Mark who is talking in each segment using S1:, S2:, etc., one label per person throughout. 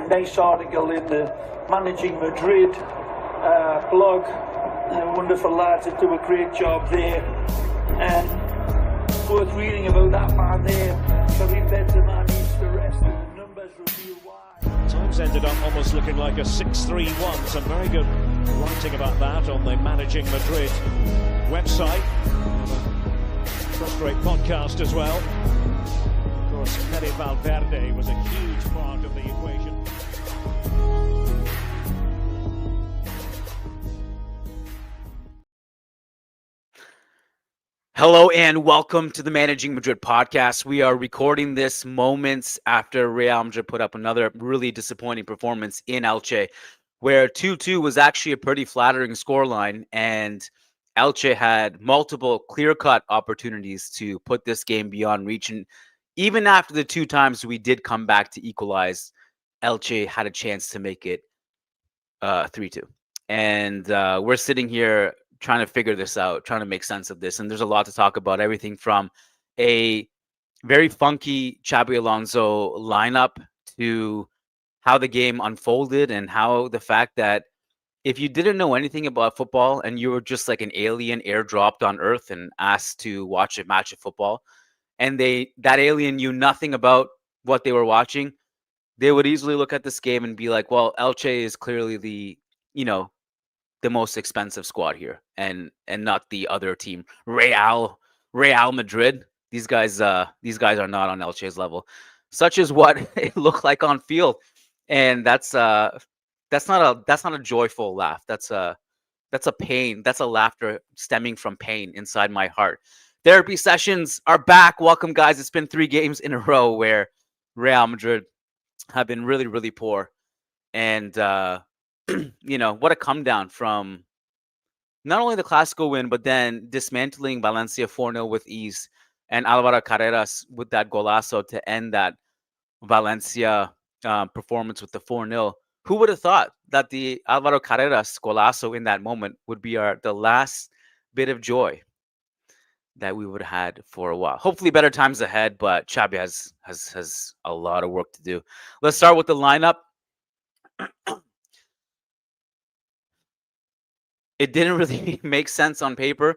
S1: nice article in the Managing Madrid blog. Wonderful lads that do a great job there. And worth reading about that man there. Every better man needs the rest, and the numbers reveal why.
S2: Times ended up almost looking like a 6-3-1. Some very good writing about that on the Managing Madrid website. First rate podcast as well. Of course, Fede Valverde was a huge part of the equation.
S3: Hello and welcome to the Managing Madrid Podcast. We are recording this moments after Real Madrid put up another really disappointing performance in Elche, where 2-2 was actually a pretty flattering scoreline, and Elche had multiple clear-cut opportunities to put this game beyond reach. And even after the two times we did come back to equalize, Elche had a chance to make it 3-2. And we're sitting here trying to figure this out, trying to make sense of this. And there's a lot to talk about, everything from a very funky Chabi Alonso lineup to how the game unfolded, and how the fact that if you didn't know anything about football and you were just like an alien airdropped on Earth and asked to watch a match of football, and that alien knew nothing about what they were watching, they would easily look at this game and be like, well, Elche is clearly the most expensive squad here, and not the other team, Real Madrid. These guys are not on Elche's level. Such is what it looked like on field, and that's not a joyful laugh. That's a pain. That's a laughter stemming from pain inside my heart. Therapy sessions are back. Welcome, guys. It's been 3 games in a row where Real Madrid have been really, really poor, and what a come down from not only the Clasico win, but then dismantling Valencia 4-0 with ease, and Alvaro Carreras with that golazo to end that Valencia performance with the 4-0. Who would have thought that the Alvaro Carreras golazo in that moment would be the last bit of joy that we would have had for a while? Hopefully better times ahead, but Chabi has a lot of work to do. Let's start with the lineup. It didn't really make sense on paper,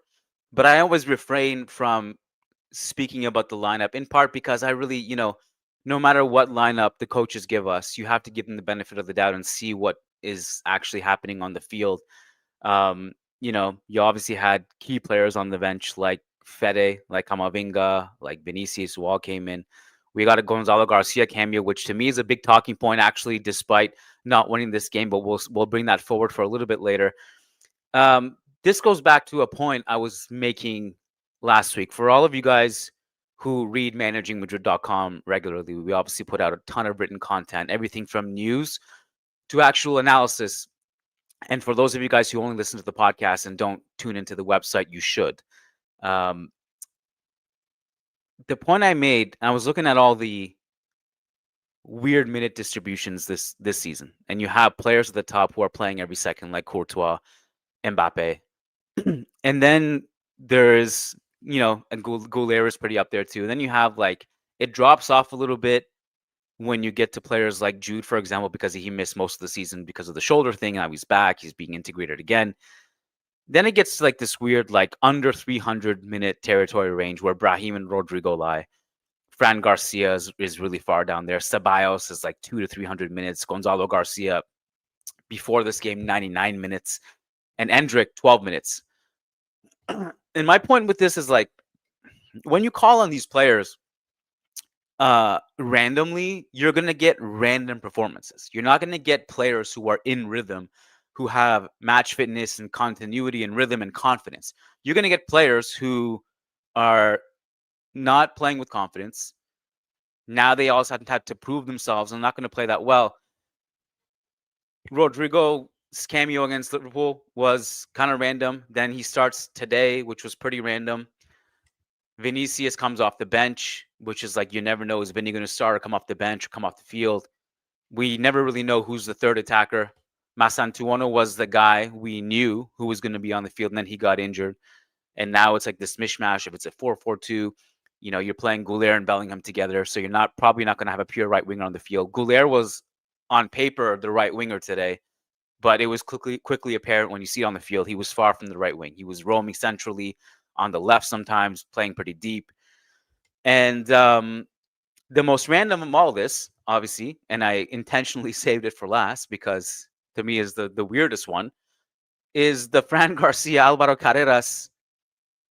S3: but I always refrain from speaking about the lineup, in part because I really, no matter what lineup the coaches give us, you have to give them the benefit of the doubt and see what is actually happening on the field. You obviously had key players on the bench like Fede, like Camavinga, like Vinicius, who all came in. We got a Gonzalo Garcia cameo, which to me is a big talking point, actually, despite not winning this game, but we'll bring that forward for a little bit later. This goes back to a point I was making last week. For all of you guys who read managingmadrid.com regularly, we obviously put out a ton of written content, everything from news to actual analysis. And for those of you guys who only listen to the podcast and don't tune into the website, you should. The point I made, I was looking at all the weird minute distributions this season, and you have players at the top who are playing every second, like Courtois, Mbappe, and then there's and Goulet is pretty up there too. And then you have it drops off a little bit when you get to players like Jude, for example, because he missed most of the season because of the shoulder thing. Now he's back, he's being integrated again. Then it gets to this weird under 300 minute territory range where Brahim and Rodrigo lie. Fran Garcia is really far down there. Ceballos is 200 to 300 minutes. Gonzalo Garcia before this game 99 minutes. And Endrick, 12 minutes. And my point with this is when you call on these players randomly, you're going to get random performances. You're not going to get players who are in rhythm, who have match fitness and continuity and rhythm and confidence. You're going to get players who are not playing with confidence. Now they also have to prove themselves and not going to play that well. Rodrigo's cameo against Liverpool was kind of random. Then he starts today, which was pretty random. Vinicius comes off the bench, which is you never know, is Vinny going to start or come off the bench or come off the field? We never really know who's the third attacker. Masantuono was the guy we knew who was going to be on the field, and then he got injured. And now it's this mishmash. If it's a 4-4-2, you're playing Goulet and Bellingham together, so you're probably not going to have a pure right winger on the field. Goulet was on paper the right winger today, but it was quickly apparent when you see it on the field, he was far from the right wing. He was roaming centrally on the left sometimes, playing pretty deep. And the most random of all this, obviously, and I intentionally saved it for last because to me is the weirdest one, is the Fran Garcia Alvaro Carreras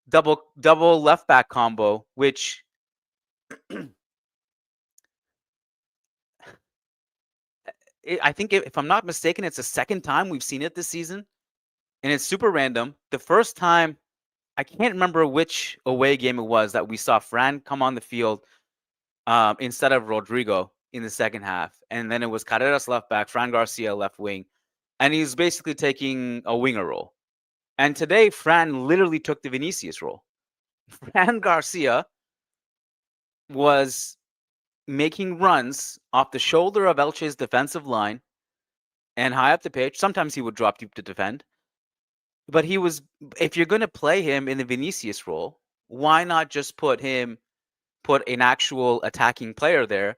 S3: double left back combo, which I think if I'm not mistaken, it's the second time we've seen it this season, and it's super random. The first time, I can't remember which away game it was that we saw Fran come on the field instead of Rodrigo in the second half, and then it was Carreras left back, Fran Garcia left wing, and he's basically taking a winger role. And today, Fran literally took the Vinicius role. Fran Garcia was making runs off the shoulder of Elche's defensive line and high up the pitch. Sometimes he would drop deep to defend. But if you're going to play him in the Vinicius role, why not just put an actual attacking player there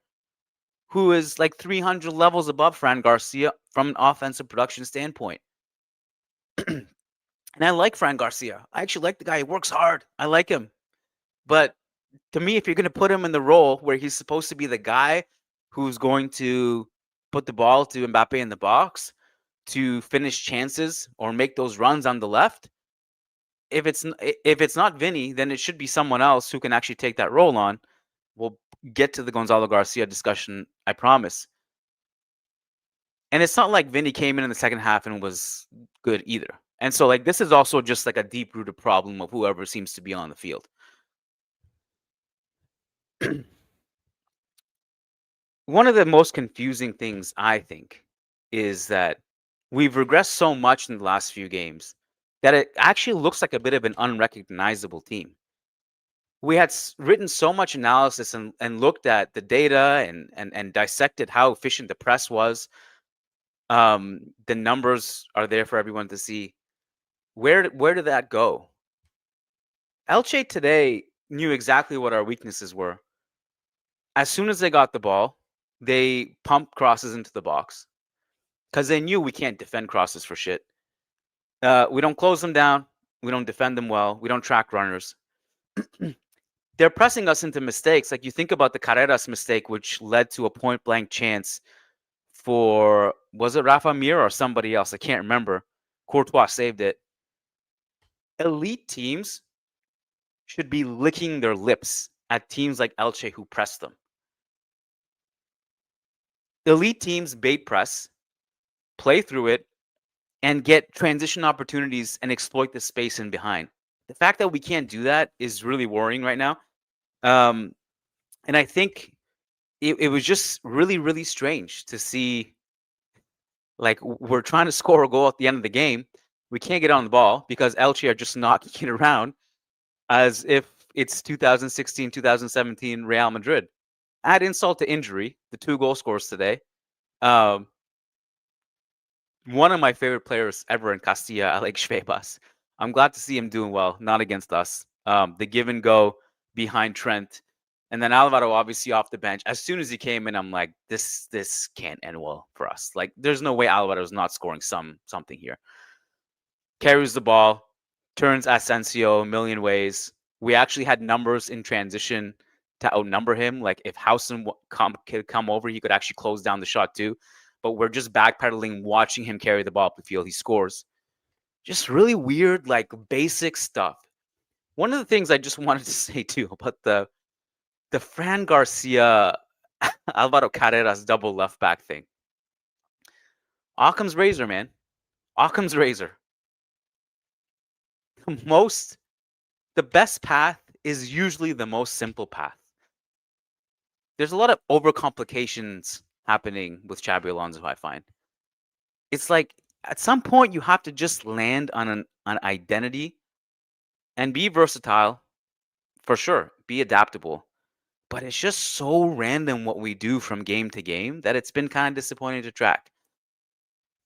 S3: who is like 300 levels above Fran Garcia from an offensive production standpoint? And I like Fran Garcia. I actually like the guy. He works hard. I like him. But to me, if you're going to put him in the role where he's supposed to be the guy who's going to put the ball to Mbappe in the box to finish chances or make those runs on the left, if it's not Vinny, then it should be someone else who can actually take that role on. We'll get to the Gonzalo Garcia discussion, I promise. And it's not like Vinny came in the second half and was good either. And so, like, this is also just like a deep-rooted problem of whoever seems to be on the field. One of the most confusing things, I think, is that we've regressed so much in the last few games that it actually looks like a bit of an unrecognizable team. We had written so much analysis and looked at the data and dissected how efficient the press was. The numbers are there for everyone to see. Where did that go? Elche today knew exactly what our weaknesses were. As soon as they got the ball, they pumped crosses into the box because they knew we can't defend crosses for shit. We don't close them down. We don't defend them well. We don't track runners. They're pressing us into mistakes. Like, you think about the Carreras mistake, which led to a point-blank chance for, was it Rafa Mir or somebody else? I can't remember. Courtois saved it. Elite teams should be licking their lips at teams like Elche who press them. Elite teams bait press, play through it, and get transition opportunities and exploit the space in behind. The fact that we can't do that is really worrying right now. And I think it was just really, really strange to see, like, we're trying to score a goal at the end of the game. We can't get on the ball because Elche are just knocking it around as if it's 2016, 2017 Real Madrid. Add insult to injury, the 2 goal scores today. One of my favorite players ever in Castilla, Alex Schwebas. I'm glad to see him doing well, not against us. The give and go behind Trent. And then Alvaro obviously off the bench. As soon as he came in, I'm like, this can't end well for us. Like, there's no way Alvaro's not scoring something here. Carries the ball, turns Asensio a million ways. We actually had numbers in transition to outnumber him. Like, if Housen could come over, he could actually close down the shot too. But we're just backpedaling, watching him carry the ball up the field. He scores. Just really weird, like, basic stuff. One of the things I just wanted to say too about the Fran Garcia Alvaro Carreras double left back thing. Occam's razor, man. Occam's razor. The best path is usually the most simple path. There's a lot of overcomplications happening with Chabi Alonso, I find. It's like, at some point, you have to just land on an identity and be versatile, for sure. Be adaptable. But it's just so random what we do from game to game that it's been kind of disappointing to track.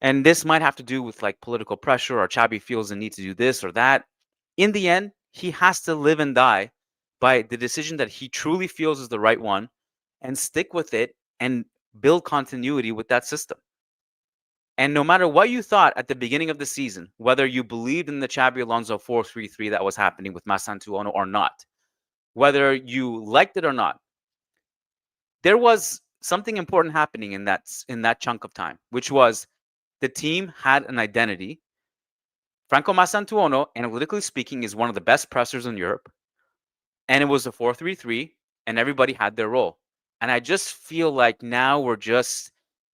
S3: And this might have to do with, like, political pressure, or Chabi feels the need to do this or that. In the end, he has to live and die by the decision that he truly feels is the right one and stick with it and build continuity with that system. And no matter what you thought at the beginning of the season, whether you believed in the Chabi Alonso 4-3-3 that was happening with Masantuono or not, whether you liked it or not, there was something important happening in that chunk of time, which was the team had an identity. Franco Masantuono, analytically speaking, is one of the best pressers in Europe. And it was a 4-3-3, and everybody had their role. And I just feel like now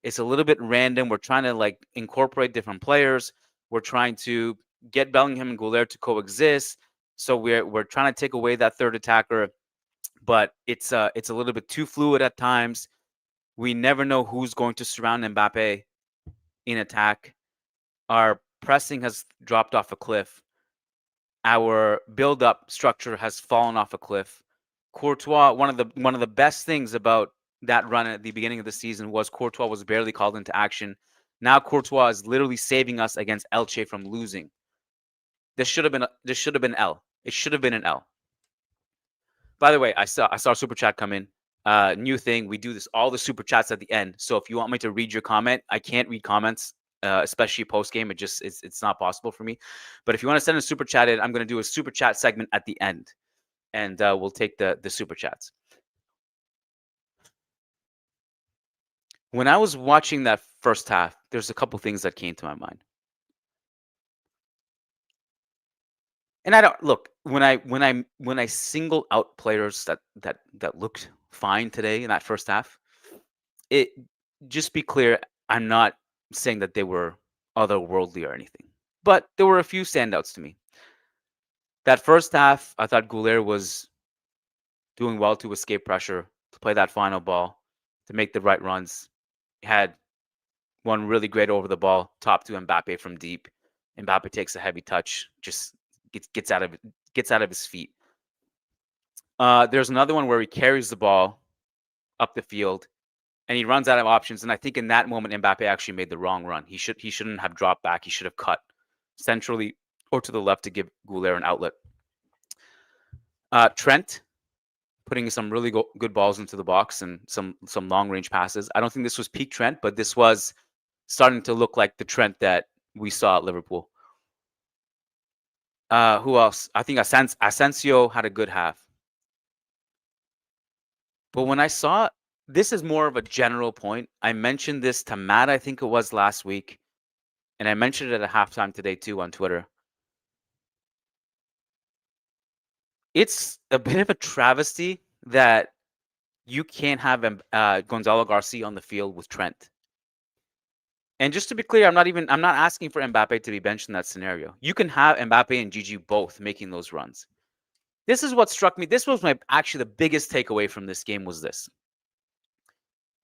S3: it's a little bit random. We're trying to incorporate different players. We're trying to get Bellingham and Goulet to coexist. So we're trying to take away that third attacker, but it's a little bit too fluid at times. We never know who's going to surround Mbappe in attack. Our pressing has dropped off a cliff. Our build-up structure has fallen off a cliff. Courtois, one of the best things about that run at the beginning of the season was Courtois was barely called into action. Now Courtois is literally saving us against Elche from losing. This should have been L. It should have been an L. By the way, I saw a super chat come in. New thing, we do all the super chats at the end. So if you want me to read your comment, I can't read comments, especially post game. It's not possible for me. But if you want to send a super chat in, I'm going to do a super chat segment at the end, and we'll take the super chats. When I was watching that first half, there's a couple things that came to my mind. And I don't look when I single out players that looked fine today in that first half. It just be clear, I'm not saying that they were otherworldly or anything, but there were a few standouts to me. That first half, I thought Goulet was doing well to escape pressure, to play that final ball, to make the right runs. He had one really great over the ball, top to Mbappe from deep. Mbappe takes a heavy touch, just gets out of his feet. There's another one where he carries the ball up the field and he runs out of options. And I think in that moment, Mbappe actually made the wrong run. He shouldn't have dropped back. He should have cut centrally or to the left to give Goulet an outlet. Trent putting some really good balls into the box and some long range passes. I don't think this was peak Trent, but this was starting to look like the Trent that we saw at Liverpool. Who else? I think Asensio had a good half. But when I saw, this is more of a general point. I mentioned this to Matt, I think it was last week. And I mentioned it at halftime today too on Twitter. It's a bit of a travesty that you can't have Gonzalo Garcia on the field with Trent. And just to be clear, I'm not asking for Mbappe to be benched in that scenario. You can have Mbappe and Gigi both making those runs. This is what struck me. This was actually the biggest takeaway from this game was this.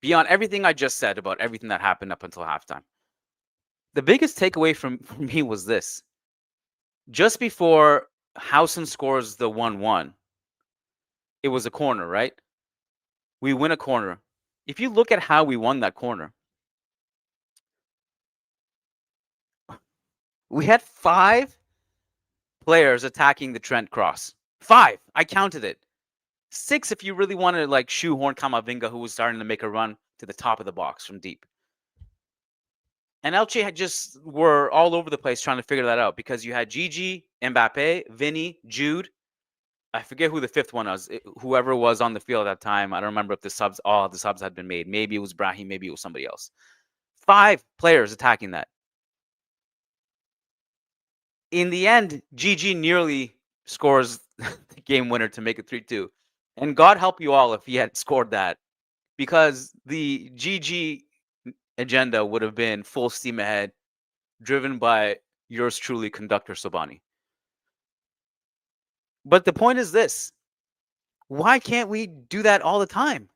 S3: Beyond everything I just said about everything that happened up until halftime, the biggest takeaway from me was this. Just before Howson scores the 1-1, it was a corner, right? We win a corner. If you look at how we won that corner, we had 5 players attacking the Trent cross. 5. I counted it. 6 if you really wanted to shoehorn Camavinga, who was starting to make a run to the top of the box from deep. And Elche were all over the place trying to figure that out because you had Gigi, Mbappe, Vinny, Jude. I forget who the 5th one was. Whoever was on the field at that time. I don't remember if all of the subs had been made. Maybe it was Brahim. Maybe it was somebody else. 5 players attacking that. In the end, Gigi nearly scores the game winner to make it 3-2. And God help you all if he had scored that, because the Gigi agenda would have been full steam ahead, driven by yours truly, Conductor Sobhani. But the point is this. Why can't we do that all the time?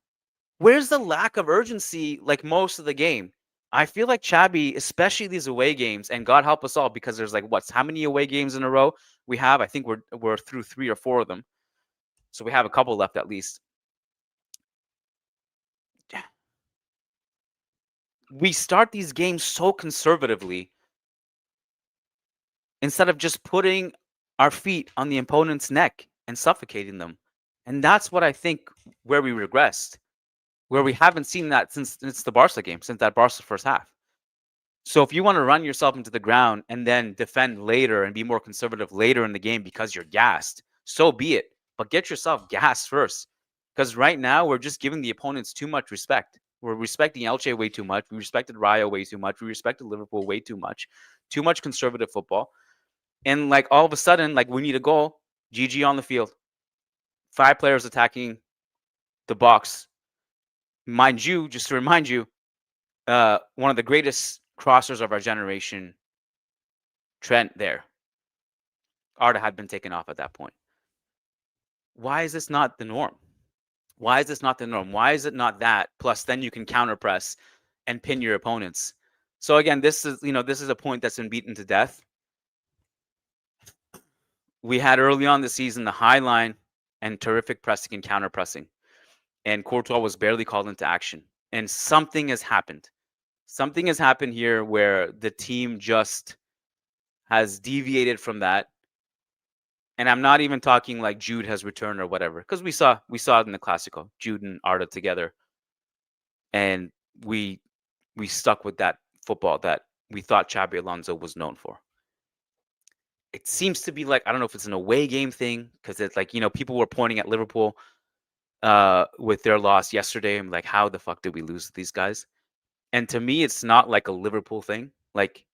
S3: Where's the lack of urgency most of the game? I feel like Chabi, especially these away games, and God help us all, because there's how many away games in a row we have? I think we're through 3 or 4 of them. So we have a couple left at least. We start these games so conservatively instead of just putting our feet on the opponent's neck and suffocating them. And that's what I think where we regressed. where we haven't seen that since the Barca game, since that Barca first half. So if you want to run yourself into the ground and then defend later and be more conservative later in the game because you're gassed, so be it. But get yourself gassed first. Because right now we're just giving the opponents too much respect. We're respecting Elche way too much. We respected Rayo way too much. We respected Liverpool way too much. Too much conservative football. And like all of a sudden, like we need a goal. GG on the field. 5 players attacking the box. Mind you, just to remind you, one of the greatest crossers of our generation, Trent there. Arda had been taken off at that point. Why is this not the norm? Why is this not the norm? Why is it not that? Plus, then you can counter press and pin your opponents. So again, this is a point that's been beaten to death. We had early on the season the high line and terrific pressing and counter pressing, and Courtois was barely called into action. And something has happened. Something has happened here where the team just has deviated from that. And I'm not even talking like Jude has returned or whatever, because we saw it in the Clasico, Jude and Arda together, and we stuck with that football that we thought Chabi Alonso was known for. It seems to be like, I don't know if it's an away game thing, because it's like, people were pointing at Liverpool with their loss yesterday. I'm like, how the fuck did we lose to these guys? And to me, it's not like a Liverpool thing. Like,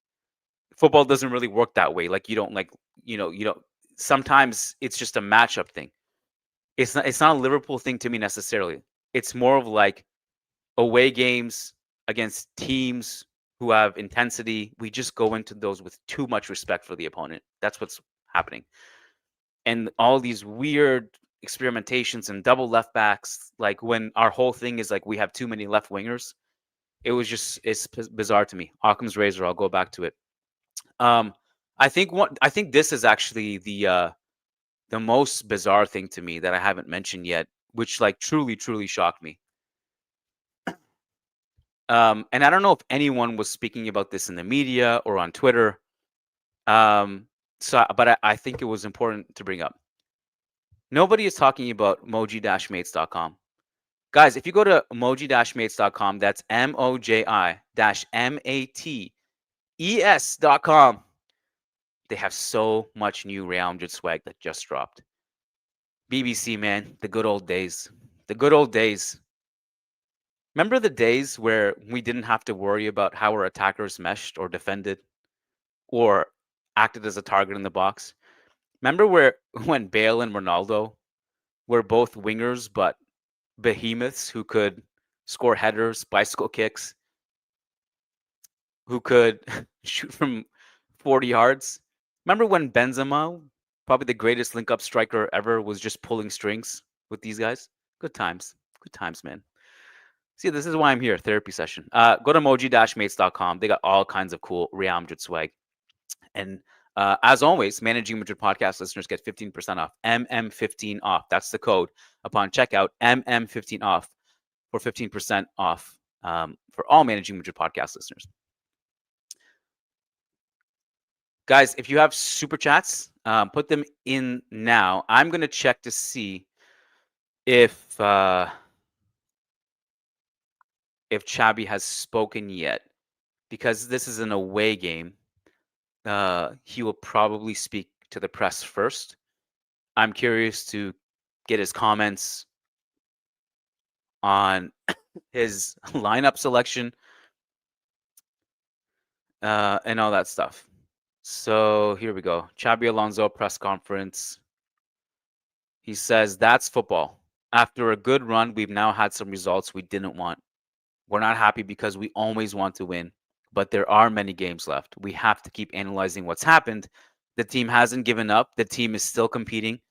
S3: football doesn't really work that way. Like, you don't sometimes it's just a matchup thing. It's not a Liverpool thing to me necessarily. It's more of like away games against teams who have intensity. We just go into those with too much respect for the opponent. That's what's happening. And all these weird experimentations and double left backs, like when our whole thing is like we have too many left wingers, it's bizarre to me. Occam's razor, I'll go back to it. I think this is actually the most bizarre thing to me that I haven't mentioned yet, which like truly shocked me. And I don't know if anyone was speaking about this in the media or on Twitter. But I think it was important to bring up. Nobody is talking about moji-mates.com. Guys, if you go to moji-mates.com, that's moji-mates.com. They have so much new Real Madrid swag that just dropped. BBC, man, the good old days. The good old days. Remember the days where we didn't have to worry about how our attackers meshed or defended or acted as a target in the box? Remember when Bale and Ronaldo were both wingers but behemoths who could score headers, bicycle kicks, who could shoot from 40 yards? Remember when Benzema, probably the greatest link-up striker ever, was just pulling strings with these guys? Good times. Good times, man. See, this is why I'm here, therapy session. Go to moji-mates.com. They got all kinds of cool Real Madrid swag. And as always, Managing Madrid Podcast listeners get 15% off. MM15 off. That's the code upon checkout. MM15 off for 15% off for all Managing Madrid Podcast listeners. Guys, if you have super chats, put them in now. I'm going to check to see if Chabi has spoken yet, because this is an away game. He will probably speak to the press first. I'm curious to get his comments on his lineup selection and all that stuff. So here we go. Chabi Alonso press conference. He says, that's football. After a good run, we've now had some results we didn't want. We're not happy because we always want to win, but there are many games left. We have to keep analyzing what's happened. The team hasn't given up. The team is still competing.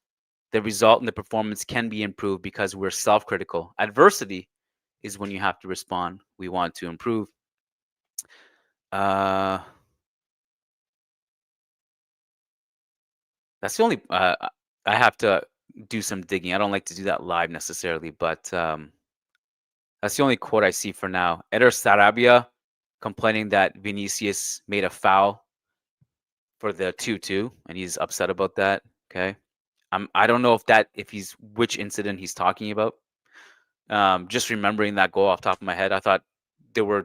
S3: The result and the performance can be improved because we're self-critical. Adversity is when you have to respond. We want to improve. That's the only... I have to do some digging. I don't like to do that live necessarily, but that's the only quote I see for now. Eder Sarabia complaining that Vinicius made a foul for the 2-2, and he's upset about that. Okay, I don't know if he's which incident he's talking about. Just remembering that goal off the top of my head, I thought there were a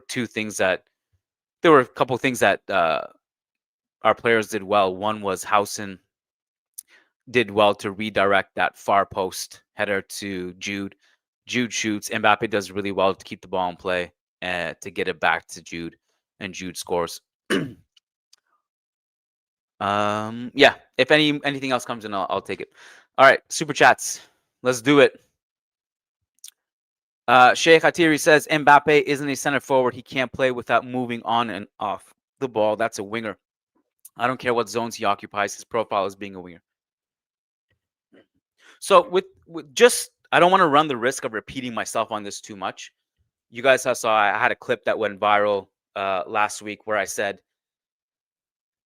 S3: couple things that our players did well. One was Housen did well to redirect that far post header to Jude. Jude shoots. Mbappe does really well to keep the ball in play and to get it back to Jude, and Jude scores. Yeah. If anything else comes in, I'll take it. All right, super chats. Let's do it. Sheikh Hatiri says Mbappe isn't a center forward. He can't play without moving on and off the ball. That's a winger. I don't care what zones he occupies. His profile is being a winger. So with just, I don't want to run the risk of repeating myself on this too much. You guys saw I had a clip that went viral last week where I said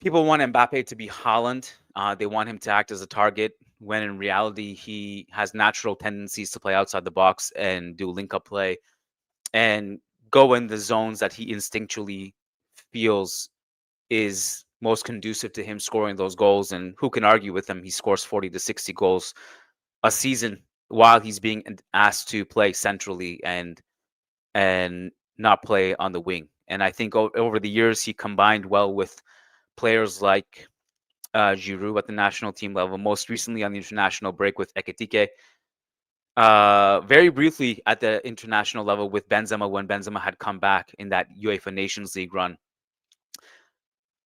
S3: people want Mbappe to be Haaland. They want him to act as a target, when in reality he has natural tendencies to play outside the box and do link-up play and go in the zones that he instinctually feels is most conducive to him scoring those goals. And who can argue with him? He scores 40 to 60 goals a season while he's being asked to play centrally and not play on the wing. And I think over the years he combined well with players like Giroud at the national team level, most recently on the international break with Ekitike. Very briefly at the international level with Benzema when Benzema had come back in that UEFA Nations League run.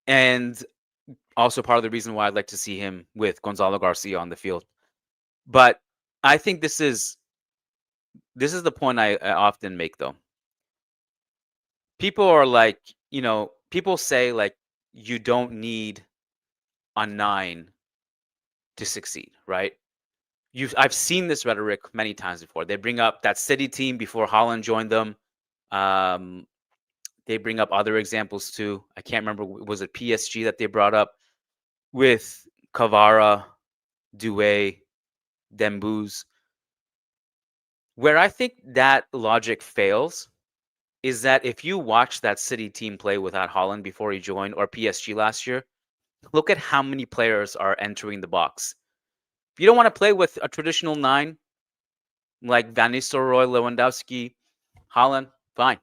S3: And also part of the reason why I'd like to see him with Gonzalo Garcia on the field. But I think this is the point I often make, though. People are like, people say like you don't need a 9 to succeed, right? I've seen this rhetoric many times before. They bring up that City team before Haaland joined them. They bring up other examples too. I can't remember, was it PSG that they brought up with Kvara, Doué, Dembouz? Where I think that logic fails is that if you watch that City team play without Haaland before he joined, or PSG last year, look at how many players are entering the box. If you don't want to play with a traditional 9 like Van Nistelrooy, Lewandowski, Haaland, fine.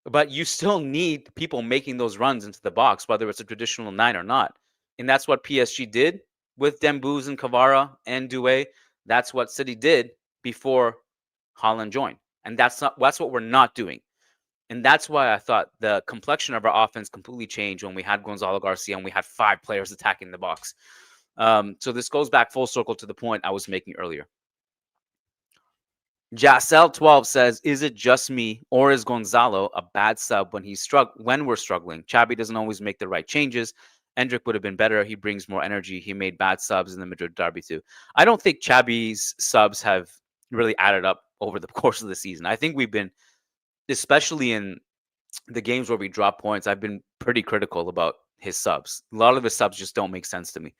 S3: But you still need people making those runs into the box, whether it's a traditional 9 or not. And that's what PSG did with Dembouz and Kvara and Doué. That's what City did before Haaland joined. And that's what we're not doing. And that's why I thought the complexion of our offense completely changed when we had Gonzalo Garcia and we had 5 players attacking the box. So this goes back full circle to the point I was making earlier. Jacel12 says, is it just me or is Gonzalo a bad sub when we're struggling? Chabi doesn't always make the right changes. Endrick would have been better. He brings more energy. He made bad subs in the Madrid derby too. I don't think Chabi's subs have really added up over the course of the season. I think we've been, especially in the games where we drop points, I've been pretty critical about his subs. A lot of his subs just don't make sense to me.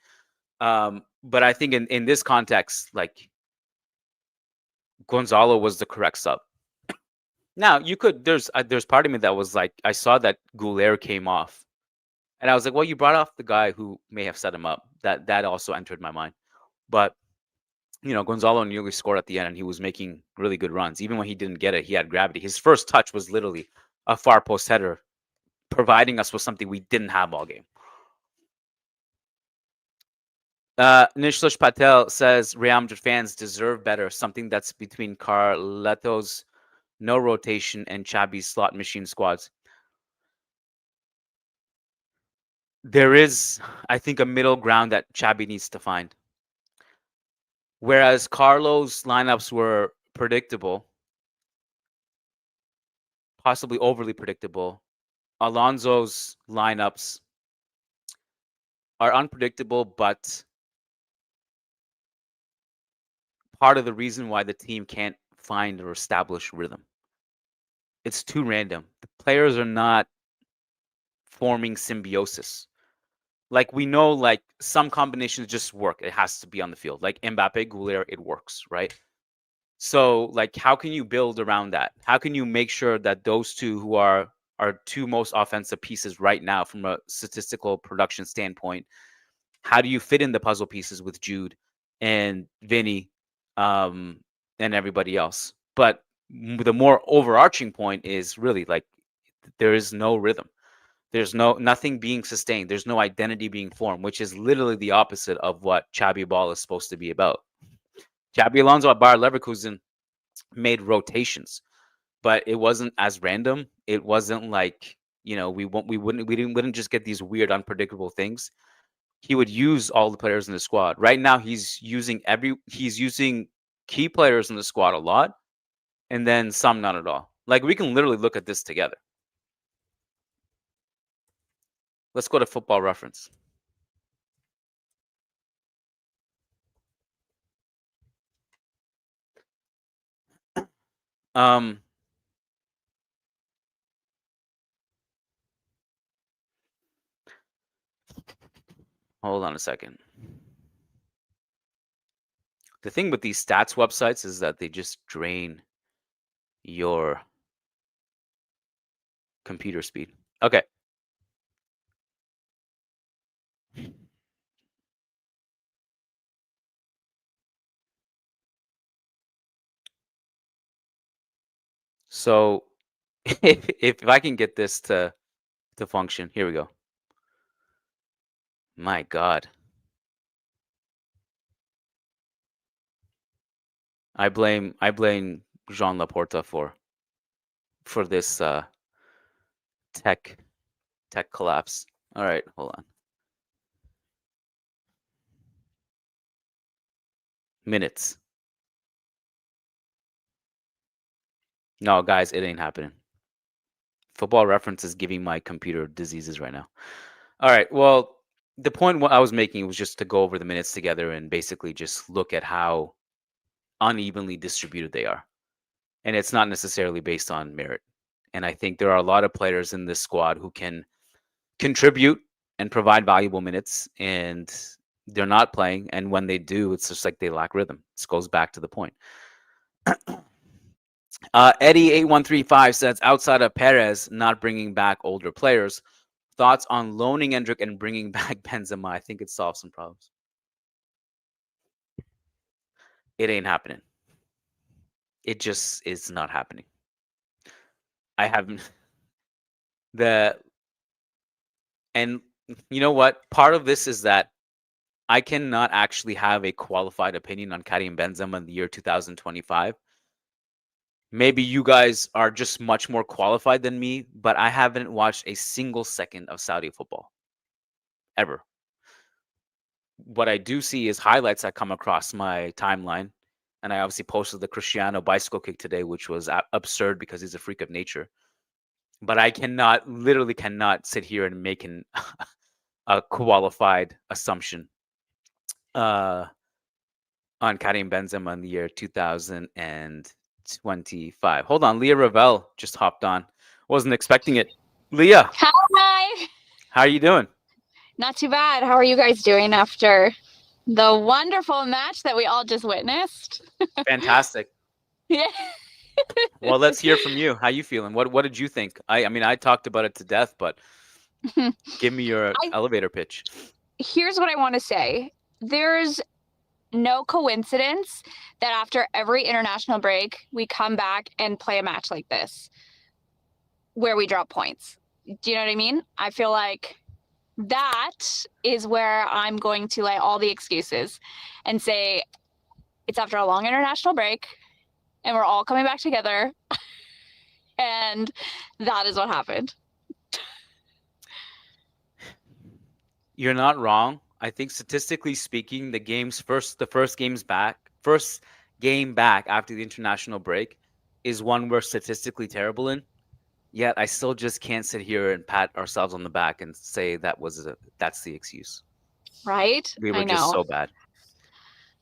S3: But I think in this context, like, Gonzalo was the correct sub. Now, there's part of me that was like, I saw that Goulet came off. And I was like, well, you brought off the guy who may have set him up. That also entered my mind. But, Gonzalo nearly scored at the end, and he was making really good runs. Even when he didn't get it, he had gravity. His first touch was literally a far post header, providing us with something we didn't have all game. Nishlish Patel says Real Madrid fans deserve better. Something that's between Carleto's no rotation and Chabi's slot machine squads. There is, I think, a middle ground that Chabi needs to find. Whereas Carlo's lineups were predictable, possibly overly predictable, Alonso's lineups are unpredictable, but part of the reason why the team can't find or establish rhythm. It's too random. The players are not forming symbiosis. Like, we know, like, some combinations just work. It has to be on the field. Like Mbappe, Goulet, it works, right? So, like, how can you build around that? How can you make sure that those two who are our 2 most offensive pieces right now from a statistical production standpoint, how do you fit in the puzzle pieces with Jude and Vinny and and everybody else. But the more overarching point is really like there is no rhythm. There's nothing being sustained. There's no identity being formed, which is literally the opposite of what Chabi ball is supposed to be about. Chabi Alonso at Bayer Leverkusen made rotations, but it wasn't as random. It wasn't like, we wouldn't just get these weird, unpredictable things. He would use all the players in the squad. Right now, he's using key players in the squad a lot, and then some not at all. Like, we can literally look at this together. Let's go to Football Reference. Hold on a second. The thing with these stats websites is that they just drain your computer speed. Okay. So if I can get this to function, here we go. My God. I blame Jean Laporta for this tech collapse. All right, hold on. Minutes. No, guys, it ain't happening. Football Reference is giving my computer diseases right now. All right, well, the point what I was making was just to go over the minutes together and basically just look at how unevenly distributed they are. And it's not necessarily based on merit. And I think there are a lot of players in this squad who can contribute and provide valuable minutes, and they're not playing. And when they do, it's just like they lack rhythm. This goes back to the point. Eddie8135 says, outside of Perez not bringing back older players, thoughts on loaning Endrick and bringing back Benzema? I think it solves some problems. It ain't happening. It just is not happening. I haven't and you know what? Part of this is that I cannot actually have a qualified opinion on Karim Benzema in the year 2025. Maybe you guys are just much more qualified than me, but I haven't watched a single second of Saudi football. Ever. What I do see is highlights that come across my timeline. And I obviously posted the Cristiano bicycle kick today, which was absurd because he's a freak of nature. But I literally cannot sit here and make a qualified assumption on Karim Benzema in the year 2025. Hold on, Leah Revelle just hopped on. Wasn't expecting it. Leah.
S4: Hi.
S3: How are you doing?
S4: Not too bad. How are you guys doing after the wonderful match that we all just witnessed?
S3: Fantastic.
S4: Yeah.
S3: Well, let's hear from you. How you feeling? What did you think? I mean, I talked about it to death, but give me your elevator pitch.
S4: Here's what I want to say. There's no coincidence that after every international break, we come back and play a match like this where we drop points. Do you know what I mean? I feel like that is where I'm going to lay all the excuses and say it's after a long international break and we're all coming back together. And that is what happened.
S3: You're not wrong. I think statistically speaking, the first game back after the international break is one we're statistically terrible in. Yet I still just can't sit here and pat ourselves on the back and say that's the excuse.
S4: Right?
S3: We were just so bad.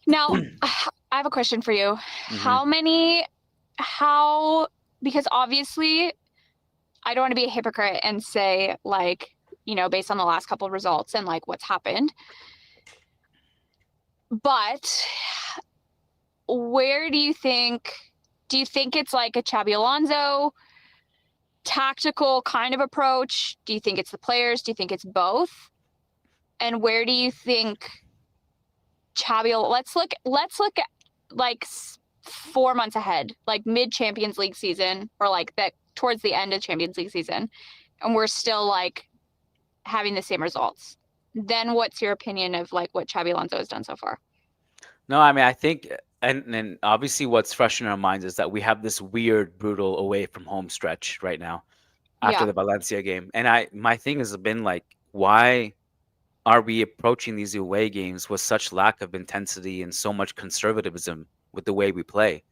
S4: Now, I have a question for you. Mm-hmm. Because obviously I don't want to be a hypocrite and say like, based on the last couple of results and like what's happened. But where do you think it's like a Chabi Alonso tactical kind of approach? Do you think it's the players? Do you think it's both? And where do you think Chabi? Let's look at like 4 months ahead, like mid Champions League season, or like that towards the end of Champions League season, and we're still like having the same results, then what's your opinion of like what Chabi Alonso has done so far?
S3: No, I mean, I think, and obviously what's fresh in our minds is that we have this weird, brutal away from home stretch right now after
S4: Yeah.
S3: the Valencia game. And my thing has been like, why are we approaching these away games with such lack of intensity and so much conservatism with the way we play?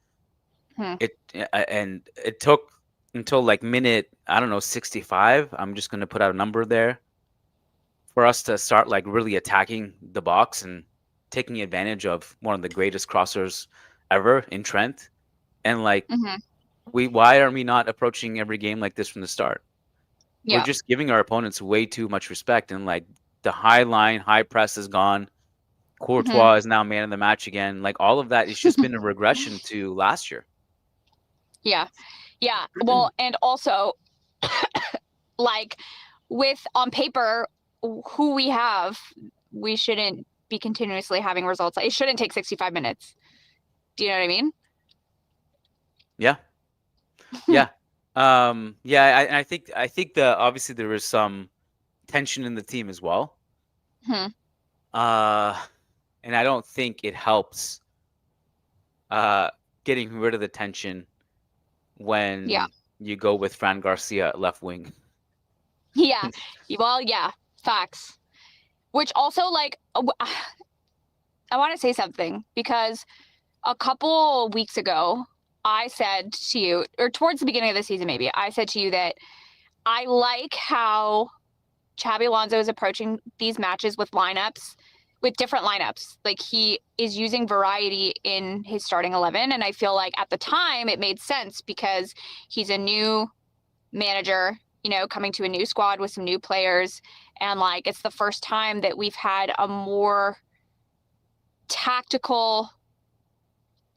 S3: And it took until like minute, I don't know, 65. I'm just going to put out a number there for us to start like really attacking the box and taking advantage of one of the greatest crossers ever in Trent. And like, why are we not approaching every game like this from the start?
S4: Yeah.
S3: We're just giving our opponents way too much respect. And like the high line, high press is gone. Courtois is now man of the match again. Like all of that has just been a regression to last year.
S4: Yeah. Well, and also like with on paper who we have, we shouldn't be continuously having results. It shouldn't take 65 minutes. Do you know what I mean?
S3: Yeah. I think the obviously there was some tension in the team as well. And I don't think it helps getting rid of the tension when you go with Fran Garcia at left wing.
S4: Yeah. Well, yeah, facts. Which also, like, I want to say something because a couple weeks ago, I said to you, or towards the beginning of the season, maybe, I said to you that I like how Chabi Alonso is approaching these matches with different lineups. Like he is using variety in his starting 11. And I feel like at the time it made sense because he's a new manager, coming to a new squad with some new players. And like, it's the first time that we've had a more tactical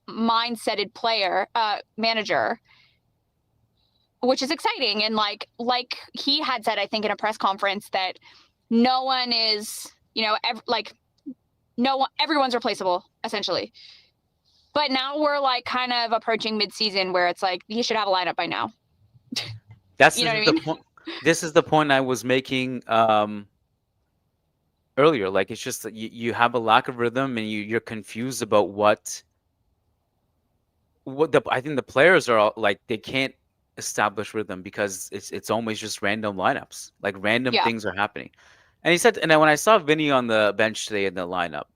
S4: mindseted manager, which is exciting. And like he had said, I think in a press conference that no one is, everyone's replaceable essentially. But now we're like kind of approaching mid-season where it's like, you should have a lineup by now.
S3: That's This is the point I was making earlier. Like, it's just that you have a lack of rhythm and you're confused about what I think the players are all, like, they can't establish rhythm because it's always just random lineups. Like random things are happening. And he said, and then when I saw Vinny on the bench today in the lineup,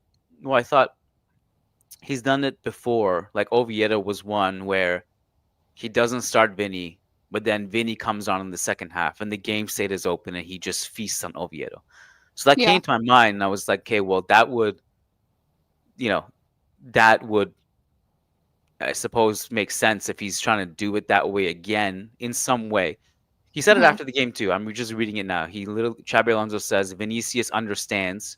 S3: well, I thought he's done it before. Like Oviedo was one where he doesn't start Vinny, but then Vinny comes on in the second half and the game state is open and he just feasts on Oviedo. So that came to my mind and I was like, okay, well, that would, I suppose, make sense if he's trying to do it that way again in some way. He said it after the game too. I'm just reading it now. Chabi Alonso says Vinicius understands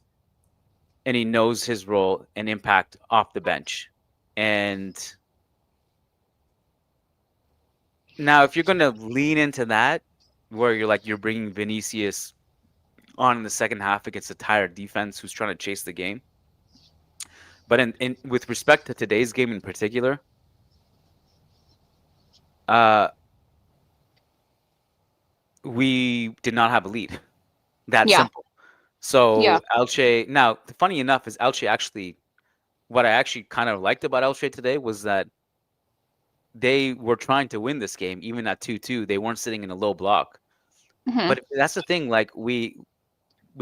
S3: and he knows his role and impact off the bench. And now if you're going to lean into that, where you're bringing Vinicius on in the second half against a tired defense who's trying to chase the game. But in with respect to today's game in particular, we did not have a lead. That simple. So Elche, now, funny enough, is Elche actually, what I actually kind of liked about Elche today was that they were trying to win this game, even at 2-2. They weren't sitting in a low block. But that's the thing, like, we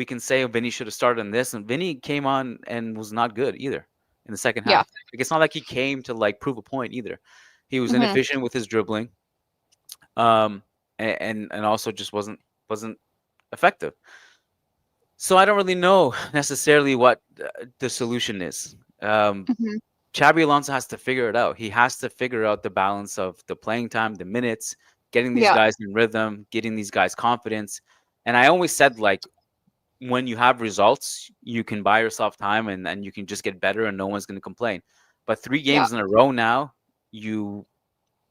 S3: can say Vinny should have started in this, and Vinny came on and was not good either in the second half. Like, it's not like he came to like prove a point either. He was inefficient with his dribbling, and also just wasn't effective. So I don't really know necessarily what the solution is. Chabi Alonso has to figure it out. He has to figure out the balance of the playing time, the minutes, getting these guys in rhythm, getting these guys confidence. And I always said, like, when you have results, you can buy yourself time and you can just get better and no one's going to complain. But 3 games in a row now, you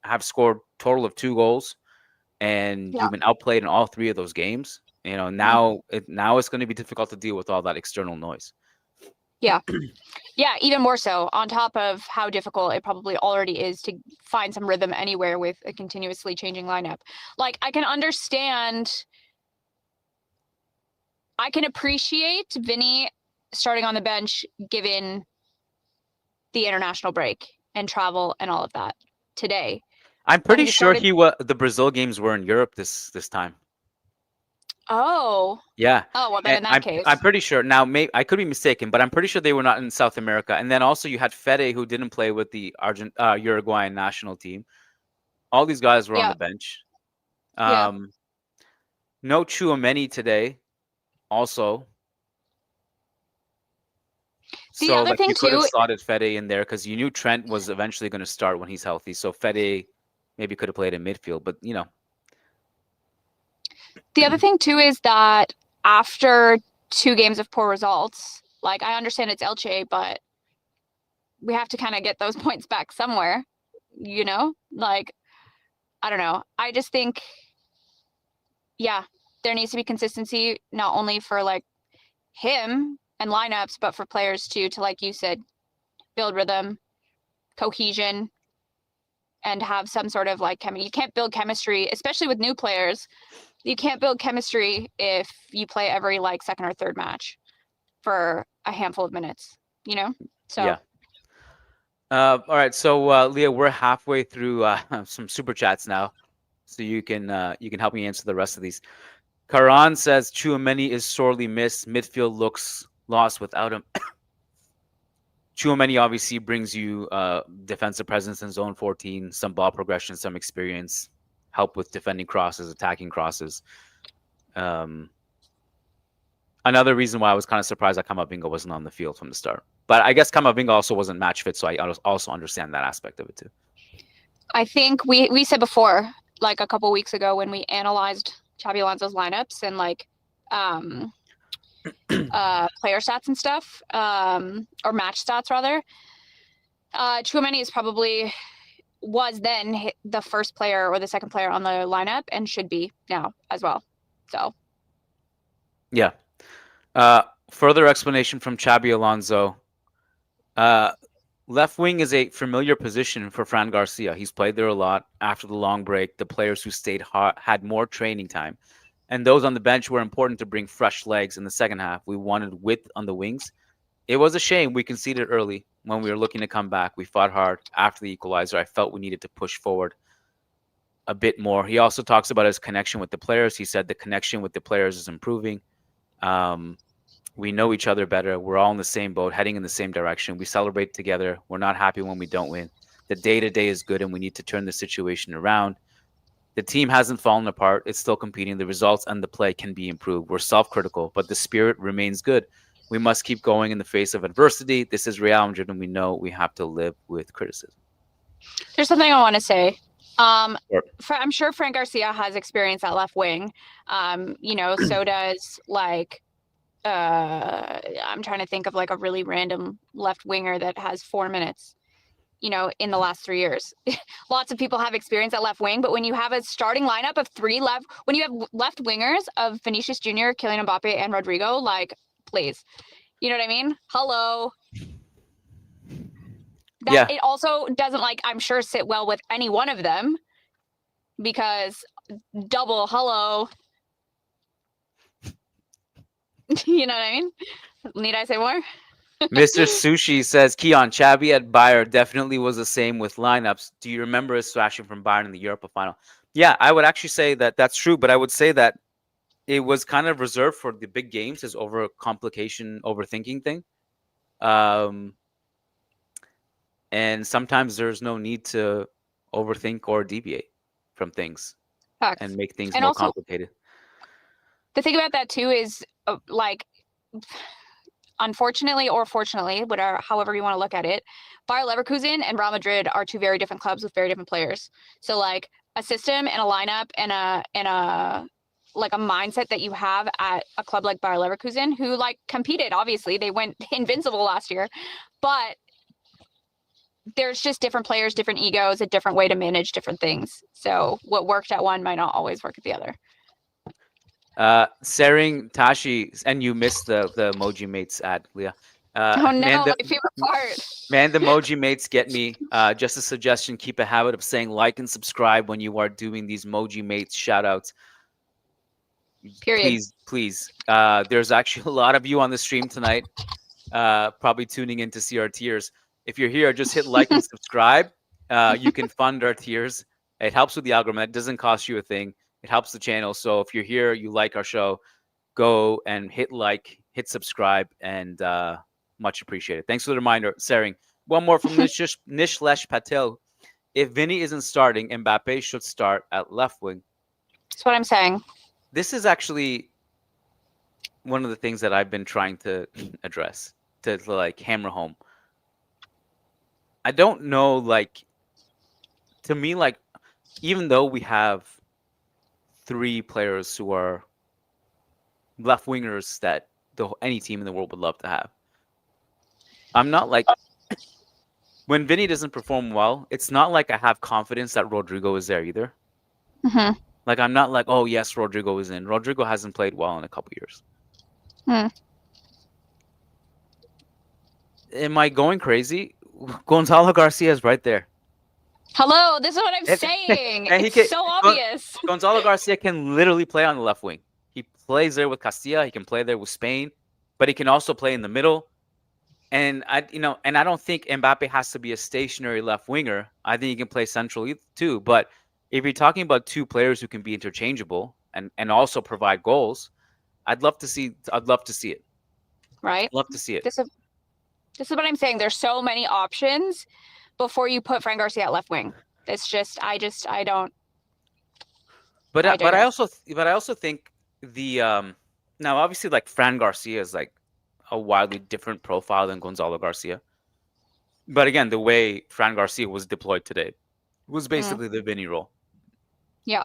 S3: have scored total of 2 goals and you've been outplayed in all 3 of those games. Now it's going to be difficult to deal with all that external noise.
S4: Yeah. Yeah, even more so, on top of how difficult it probably already is to find some rhythm anywhere with a continuously changing lineup. Like, I can appreciate Vinny starting on the bench given the international break and travel and all of that today.
S3: I'm pretty sure the Brazil games were in Europe this time.
S4: Oh.
S3: Yeah.
S4: Oh, well, then in that case.
S3: I'm pretty sure. Now, I could be mistaken, but I'm pretty sure they were not in South America. And then also you had Fede, who didn't play with the Uruguayan national team. All these guys were on the bench. No Tchouaméni today also.
S4: The other thing
S3: you could
S4: too,
S3: have slotted Fede in there because you knew Trent was eventually going to start when he's healthy. So Fede maybe could have played in midfield, but
S4: The other thing too is that after 2 games of poor results, like, I understand it's Elche, but we have to kind of get those points back somewhere, Like, I don't know. I just think, there needs to be consistency, not only for like him and lineups, but for players too, to, like you said, build rhythm, cohesion, and have some sort of like you can't build chemistry, especially with new players. You can't build chemistry if you play every like second or third match for a handful of minutes, So
S3: yeah. All right, so Leah, we're halfway through some super chats now, so you can help me answer the rest of these. Karan says Tchouaméni is sorely missed. Midfield looks lost without him. Tchouaméni obviously brings you defensive presence in zone 14, some ball progression, some experience, help with defending crosses, attacking crosses. Another reason why I was kind of surprised that Camavinga wasn't on the field from the start. But I guess Camavinga also wasn't match fit, so I also understand that aspect of it too.
S4: I think we said before, like a couple weeks ago when we analyzed Chabi Alonso's lineups and like player stats and stuff, or match stats rather, Tchouaméni was then the first player or the second player on the lineup and should be now as well. So
S3: yeah. Further explanation from Chabi Alonso. Left wing is a familiar position for Fran Garcia. He's played there a lot. After the long break, the players who stayed had more training time. And those on the bench were important to bring fresh legs in the second half. We wanted width on the wings. It was a shame we conceded early when we were looking to come back. We fought hard. After the equalizer, I felt we needed to push forward a bit more. He also talks about his connection with the players. He said the connection with the players is improving. We know each other better. We're all in the same boat, heading in the same direction. We celebrate together. We're not happy when we don't win. The day-to-day is good, and we need to turn the situation around. The team hasn't fallen apart. It's still competing. The results and the play can be improved. We're self-critical, but the spirit remains good. We must keep going in the face of adversity. This is Real Madrid, and we know we have to live with criticism.
S4: There's something I want to say. I'm sure Fran Garcia has experience at left wing. So does like I'm trying to think of like a really random left winger that has 4 minutes, in the last 3 years. Lots of people have experience at left wing, but when you have a starting lineup of when you have left wingers of Vinicius Jr., Kylian Mbappe, and Rodrigo, like, please, you know what I mean? Hello. It also doesn't, like, I'm sure sit well with any one of them because double hello. You know what I mean? Need I say more?
S3: Mr. Sushi says, Kiyan, Chabi at Bayern definitely was the same with lineups. Do you remember his thrashing from Bayern in the Europa final? Yeah, I would actually say that that's true, but I would say that it was kind of reserved for the big games, his overthinking thing. And sometimes there's no need to overthink or deviate from things.
S4: Facts.
S3: And make things
S4: and
S3: more
S4: also,
S3: complicated.
S4: The thing about that too is unfortunately or fortunately, however you want to look at it, Bayer Leverkusen and Real Madrid are two very different clubs with very different players. So like a system and a lineup and a like a mindset that you have at a club like Bayer Leverkusen, who like competed, obviously they went invincible last year, but there's just different players, different egos, a different way to manage different things. So what worked at one might not always work at the other.
S3: Sering Tashi, and you missed the emoji mates ad, Leah.
S4: Oh no,
S3: Man,
S4: my favorite part.
S3: man, the emoji mates get me. Just a suggestion: keep a habit of saying like and subscribe when you are doing these emoji mates shout outs.
S4: Period.
S3: Please. There's actually a lot of you on the stream tonight, probably tuning in to see our tiers. If you're here, just hit like and subscribe. You can fund our tiers. It helps with the algorithm. It doesn't cost you a thing. It helps the channel. So if you're here, you like our show, go and hit like, hit subscribe, and much appreciated. Thanks for the reminder, Sering. One more from Nishlesh Patel. If Vinny isn't starting, Mbappe should start at left wing.
S4: That's what I'm saying.
S3: This is actually one of the things that I've been trying to address, to like hammer home. I don't know, like, to me, like, even though we have 3 players who are left wingers that any team in the world would love to have, I'm not like, when Vinny doesn't perform well, it's not like I have confidence that Rodrigo is there either.
S4: Mm-hmm.
S3: Like, I'm not like, oh yes, Rodrigo is in. Rodrigo hasn't played well in a couple years. Am I going crazy? Gonzalo Garcia is right there.
S4: Hello, this is what I'm saying.
S3: And
S4: It's so obvious.
S3: Gonzalo Garcia can literally play on the left wing. He plays there with Castilla. He can play there with Spain, but he can also play in the middle. And I don't think Mbappe has to be a stationary left winger. I think he can play central too. But if you're talking about 2 players who can be interchangeable and also provide goals, I'd love to see it.
S4: Right?
S3: Love to see it.
S4: This is what I'm saying. There's so many options before you put Fran Garcia at left wing. It's just I don't.
S3: But I also think the now obviously like Fran Garcia is like a wildly different profile than Gonzalo Garcia. But again, the way Fran Garcia was deployed today was basically the Vinny role.
S4: Yeah.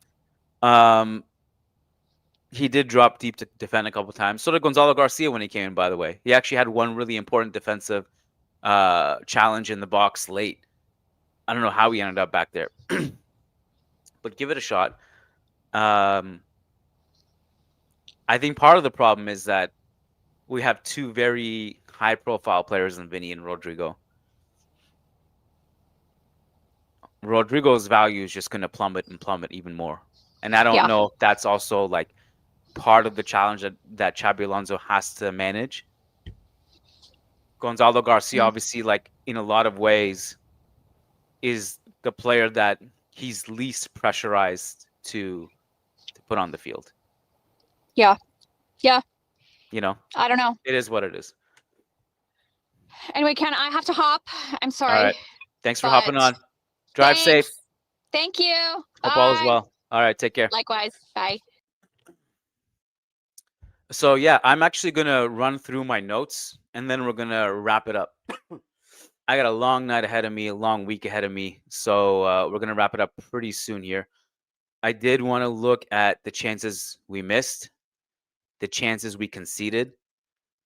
S3: He did drop deep to defend a couple times. So did Gonzalo Garcia when he came in, by the way. He actually had one really important defensive challenge in the box late. I don't know how he ended up back there. But give it a shot. I think part of the problem is that we have 2 very high-profile players in Vinny and Rodrigo. Rodrigo's value is just going to plummet even more. And I don't know if that's also like part of the challenge that Chabi Alonso has to manage. Gonzalo Garcia, obviously, like in a lot of ways, is the player that he's least pressurized to put on the field.
S4: Yeah.
S3: I
S4: don't know.
S3: It is what it is.
S4: Anyway, Ken, I have to hop. I'm sorry.
S3: All right. Thanks for hopping on. Drive safe.
S4: Thank you.
S3: Hope all is well. All right. Take care.
S4: Likewise. Bye.
S3: So, yeah, I'm actually going to run through my notes, and then we're going to wrap it up. I got a long night ahead of me, a long week ahead of me. So we're going to wrap it up pretty soon here. I did want to look at the chances we missed, the chances we conceded,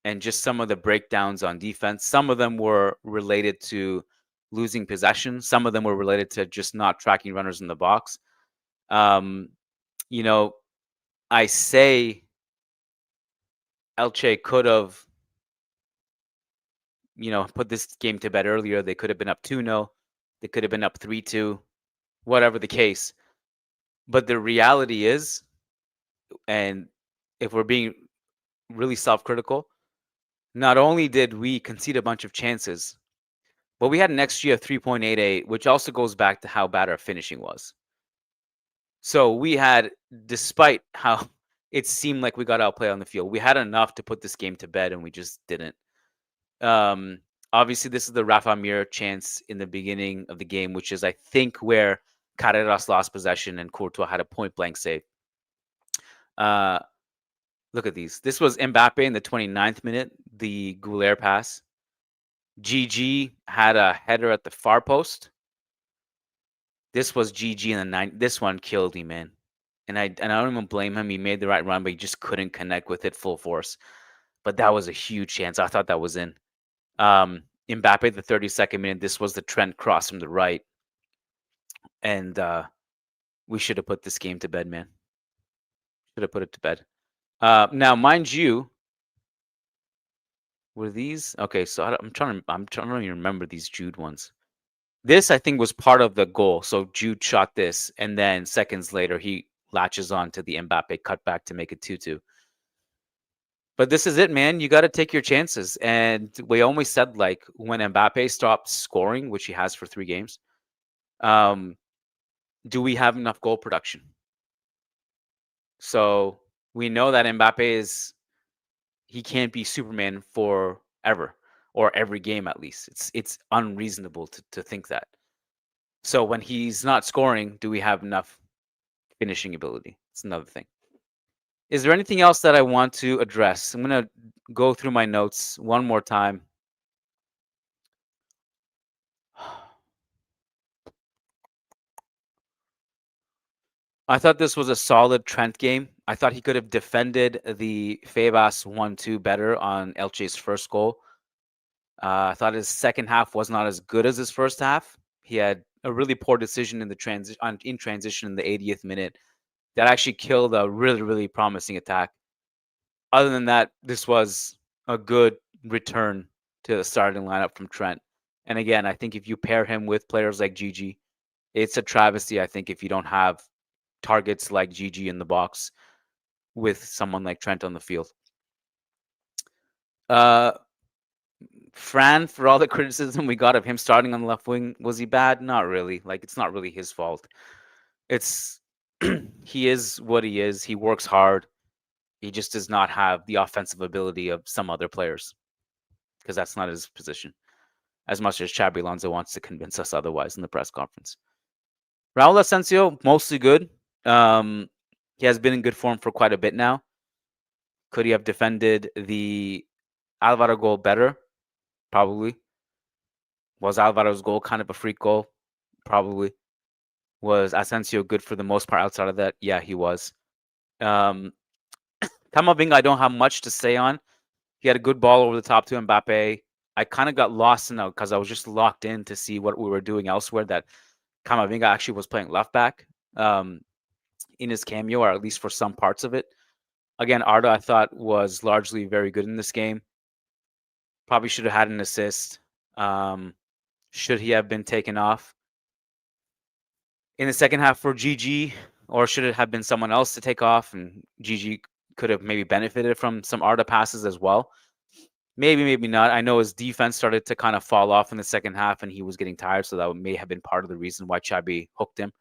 S3: and just some of the breakdowns on defense. Some of them were related to losing possession. Some of them were related to just not tracking runners in the box. I say Elche could have, put this game to bed earlier. They could have been up 2-0. They could have been up 3-2, whatever the case. But the reality is, and if we're being really self-critical, not only did we concede a bunch of chances, but we had an XG of 3.88, which also goes back to how bad our finishing was. So we had, despite how it seemed like we got outplayed on the field, we had enough to put this game to bed, and we just didn't. Obviously, this is the Rafa Mir chance in the beginning of the game, which is, I think, where Carreras lost possession and Courtois had a point-blank save. Look at these. This was Mbappe in the 29th minute, the Goulet pass. GG had a header at the far post. This was GG in the 9th. This one killed me, man. And I don't even blame him. He made the right run, but he just couldn't connect with it full force. But that was a huge chance. I thought that was in. Mbappe, the 32nd minute, this was the Trent cross from the right. And we should have put this game to bed, man. Should have put it to bed. Now, mind you, Were these okay? So I'm trying to even remember these Jude ones. This I think was part of the goal. So Jude shot this, and then seconds later he latches on to the Mbappe cutback to make it 2-2. But this is it, man. You got to take your chances. And we always said, like, when Mbappe stops scoring, which he has for 3 games, do we have enough goal production? So we know that Mbappe he can't be Superman forever or every game at least. It's unreasonable to think that. So when he's not scoring, do we have enough finishing ability? It's another thing. Is there anything else that I want to address? I'm going to go through my notes one more time. I thought this was a solid Trent game. I thought he could have defended the Febas 1-2 better on Elche's first goal. I thought his second half was not as good as his first half. He had a really poor decision in transition in the 80th minute that actually killed a really, really promising attack. Other than that, this was a good return to the starting lineup from Trent. And again, I think if you pair him with players like Gigi, it's a travesty, I think, if you don't have targets like Gigi in the box with someone like Trent on the field. Fran, for all the criticism we got of him starting on the left wing, was he bad? Not really. Like, it's not really his fault. It's he is what he is. He works hard. He just does not have the offensive ability of some other players because that's not his position, as much as Chabi Alonso wants to convince us otherwise in the press conference. Raul Asensio, mostly good. He has been in good form for quite a bit now. Could he have defended the Alvaro goal better? Probably. Was Alvaro's goal kind of a freak goal? Probably. Was Asensio good for the most part outside of that? Yeah, he was. Camavinga, I don't have much to say on. He had a good ball over the top to Mbappe. I kind of got lost in that because I was just locked in to see what we were doing elsewhere, that Camavinga actually was playing left back in his cameo, or at least for some parts of it. Again, Arda, I thought, was largely very good in this game. Probably should have had an assist. Should he have been taken off in the second half for GG, or should it have been someone else to take off, and GG could have maybe benefited from some Arda passes as well? Maybe, maybe not. I know his defense started to kind of fall off in the second half, and he was getting tired, so that may have been part of the reason why Chabi hooked him.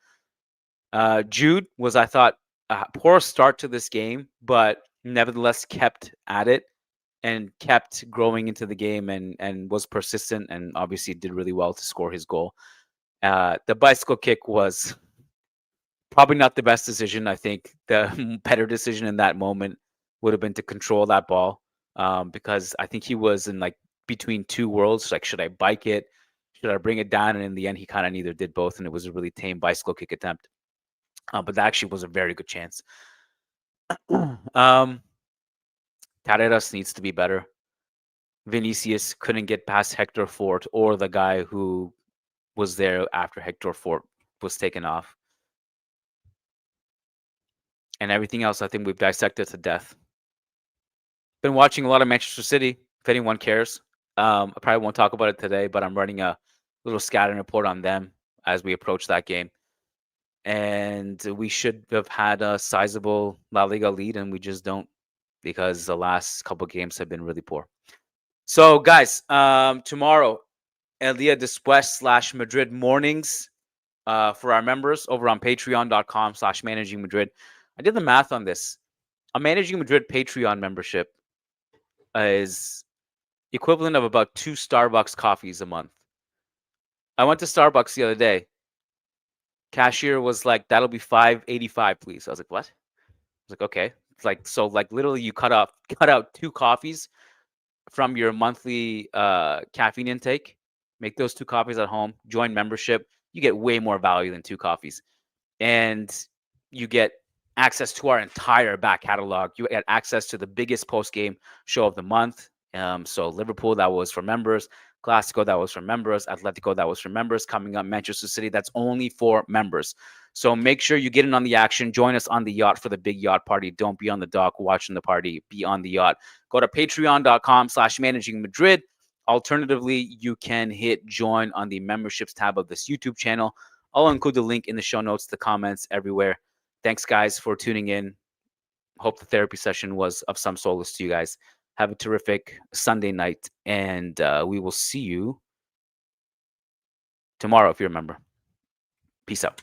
S3: Jude was, I thought, a poor start to this game, but nevertheless kept at it and kept growing into the game and was persistent, and obviously did really well to score his goal. The bicycle kick was probably not the best decision. I think the better decision in that moment would have been to control that ball, because I think he was in like between two worlds. Like, should I bike it? Should I bring it down? And in the end, he kind of neither did both, and it was a really tame bicycle kick attempt. But that actually was a very good chance. Carreras needs to be better. Vinicius couldn't get past Hector Fort or the guy who was there after Hector Fort was taken off. And everything else, I think we've dissected to death. Been watching a lot of Manchester City, if anyone cares. I probably won't talk about it today, but I'm writing a little scouting report on them as we approach that game. And we should have had a sizable La Liga lead, and we just don't, because the last couple of games have been really poor. So, guys, tomorrow, El Dia Después / Madrid Mornings for our members over on patreon.com/Managing Madrid. I did the math on this. A Managing Madrid Patreon membership is equivalent of about 2 Starbucks coffees a month. I went to Starbucks the other day. Cashier was like, "That'll be $5.85, please." I was like, "What?" I was like, "Okay." It's like, so like literally you cut out 2 coffees from your monthly caffeine intake. Make those 2 coffees at home. Join membership. You get way more value than 2 coffees, and you get access to our entire back catalog. You get access to the biggest post game show of the month. So Liverpool, that was for members. Clasico, that was for members. Atletico, that was for members. Coming up, Manchester City, that's only for members. So make sure you get in on the action. Join us on the yacht for the big yacht party. Don't be on the dock watching the party. Be on the yacht. Go to patreon.com/Managing Madrid. Alternatively, you can hit join on the memberships tab of this YouTube channel. I'll include the link in the show notes, the comments, everywhere. Thanks, guys, for tuning in. Hope the therapy session was of some solace to you guys. Have a terrific Sunday night, and we will see you tomorrow if you remember. Peace out.